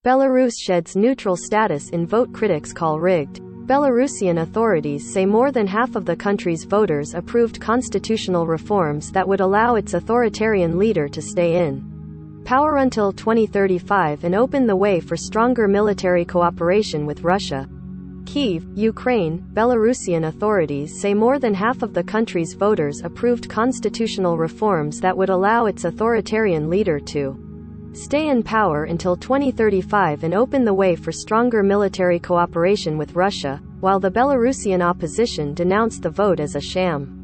Belarus sheds neutral status in vote critics call rigged. Belarusian authorities say more than half of the country's voters approved constitutional reforms that would allow its authoritarian leader to stay in power until 2035 and open the way for stronger military cooperation with Russia. Kyiv, Ukraine. Belarusian authorities say more than half of the country's voters approved constitutional reforms that would allow its authoritarian leader to stay in power until 2035 and open the way for stronger military cooperation with Russia, while the Belarusian opposition denounced the vote as a sham.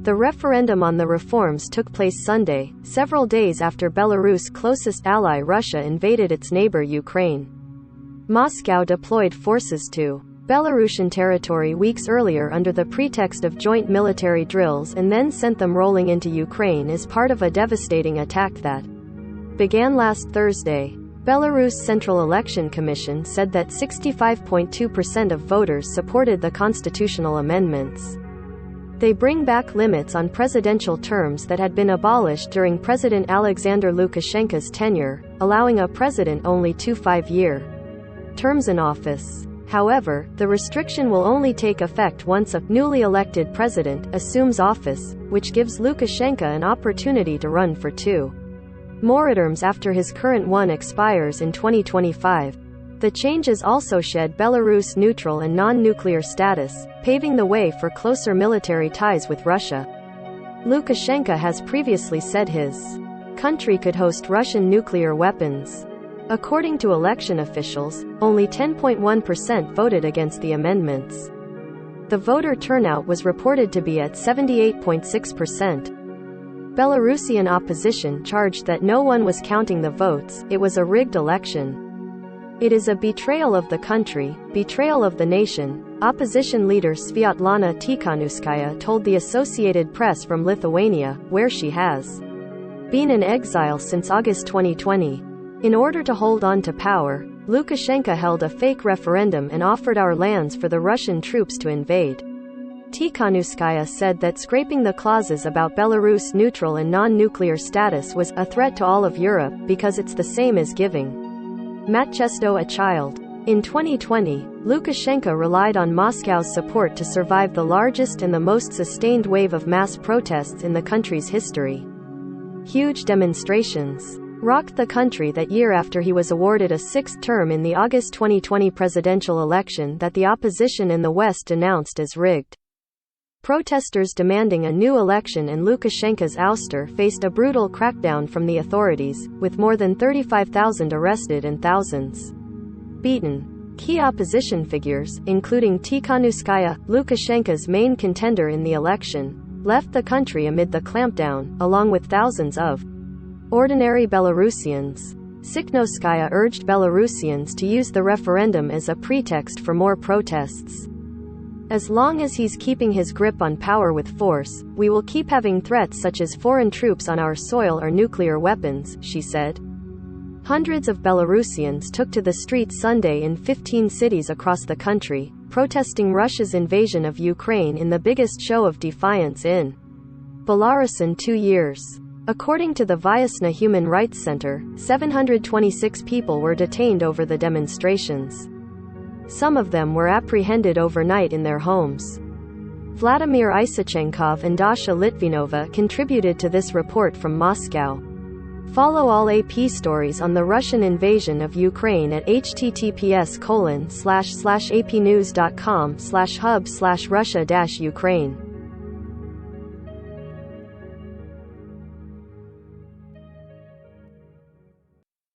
The referendum on the reforms took place Sunday, several days after Belarus' closest ally Russia invaded its neighbor Ukraine. Moscow deployed forces to Belarusian territory weeks earlier under the pretext of joint military drills and then sent them rolling into Ukraine as part of a devastating attack that began last Thursday. Belarus Central Election Commission said that 65.2% of voters supported the constitutional amendments. They bring back limits on presidential terms that had been abolished during President Alexander Lukashenko's tenure, allowing a president only 2 5-year terms in office. However, the restriction will only take effect once a newly elected president assumes office, which gives Lukashenko an opportunity to run for 2 more terms after his current one expires in 2025. The changes also shed Belarus' neutral and non-nuclear status, paving the way for closer military ties with Russia. Lukashenko has previously said his country could host Russian nuclear weapons. According to election officials, only 10.1% voted against the amendments. The voter turnout was reported to be at 78.6%. Belarusian opposition charged that no one was counting the votes, it was a rigged election. It is a betrayal of the country, betrayal of the nation, opposition leader Sviatlana Tikhanovskaya told the Associated Press from Lithuania, where she has been in exile since August 2020. In order to hold on to power, Lukashenko held a fake referendum and offered our lands for the Russian troops to invade. Tikhanovskaya said that scraping the clauses about Belarus' neutral and non-nuclear status was a threat to all of Europe because it's the same as giving Manchester a child. In 2020, Lukashenko relied on Moscow's support to survive the largest and the most sustained wave of mass protests in the country's history. Huge demonstrations rocked the country that year after he was awarded a 6th term in the August 2020 presidential election that the opposition in the West denounced as rigged. Protesters demanding a new election and Lukashenko's ouster faced a brutal crackdown from the authorities, with more than 35,000 arrested and thousands beaten. Key opposition figures, including Tikhanovskaya, Lukashenko's main contender in the election, left the country amid the clampdown, along with thousands of ordinary Belarusians. Siknovskaya urged Belarusians to use the referendum as a pretext for more protests. As long as he's keeping his grip on power with force, we will keep having threats such as foreign troops on our soil or nuclear weapons, she said. Hundreds of Belarusians took to the streets Sunday in 15 cities across the country, protesting Russia's invasion of Ukraine in the biggest show of defiance in Belarus in 2 years. According to the Vyasna Human Rights Center, 726 people were detained over the demonstrations. Some of them were apprehended overnight in their homes. Vladimir Isachenkov and Dasha Litvinova contributed to this report from Moscow. Follow all AP stories on the Russian invasion of Ukraine at https://apnews.com/hub/Russia-Ukraine.